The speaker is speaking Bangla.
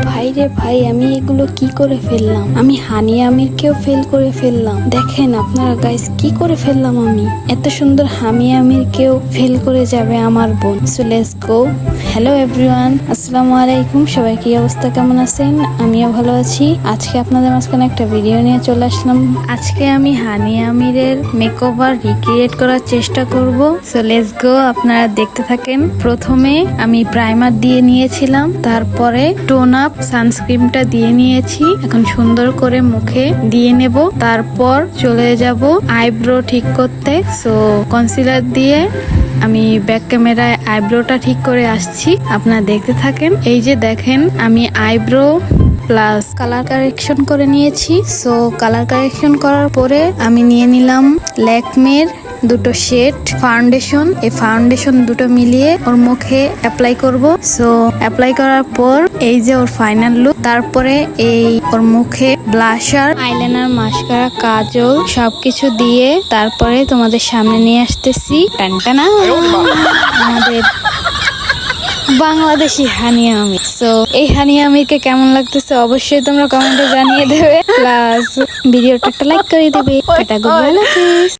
ভাই রে ভাই, আমি এগুলো কি করে ফেললাম? আমি হানি আমিরকেও ফেল করে ফেললাম। দেখেন আপনারা গাইস, কি করে ফেললাম আমি। এত সুন্দর হামি আমিরকেও ফেল করে যাবে আমার বোন। So let's go. Hello everyone, আসসালামু আলাইকুম। সবাই কি অবস্থা, কেমন আছেন? আমিও ভালো আছি। আজকে আপনাদের মাঝখানে একটা ভিডিও নিয়ে চলে আসলাম। আজকে আমি হানি আমিরের মেকওভার রিক্রিয়েট করার চেষ্টা করব। সো লেটস গো, আপনারা দেখতে থাকেন। প্রথমে আমি প্রাইমার দিয়ে নিয়েছিলাম, তারপরে টোন আপ সানস্ক্রিনটা দিয়ে নিয়েছি। এখন সুন্দর করে মুখে দিয়ে নেব, তারপর চলে যাব আইব্রো ঠিক করতে। সো কনসিলার দিয়ে আমি ব্যাক ক্যামেরায় আইব্রোটা ঠিক করে আসছি, আপনারা দেখতে থাকেন। এই যে দেখেন, আমি আইব্রো প্লাস কালার কারেকশন করে নিয়েছি। সো কালার কারেকশন করার পরে আমি নিয়ে নিলাম ল্যাকমের দুটো শেড ফাউন্ডেশন। এই ফাউন্ডেশন দুটো মিলিয়ে ওর মুখে অ্যাপ্লাই করব। সো অ্যাপ্লাই করার পর এই যে ওর ফাইনাল লুক। তারপরে এই ওর মুখে ব্লাশার, আইলাইনার, মাস্কারা, কাজল সবকিছু দিয়ে তারপরে তোমাদের সামনে নিয়ে আসতেছি। টানটানা আমাদের বাংলাদেশি হানি আমির। সো এই হানি আমিরকে কেমন লাগতেছে অবশ্যই তোমরা কমেন্টে জানিয়ে দেবে, প্লাস ভিডিওটা একটা লাইক করে দেবে। এটা গুড।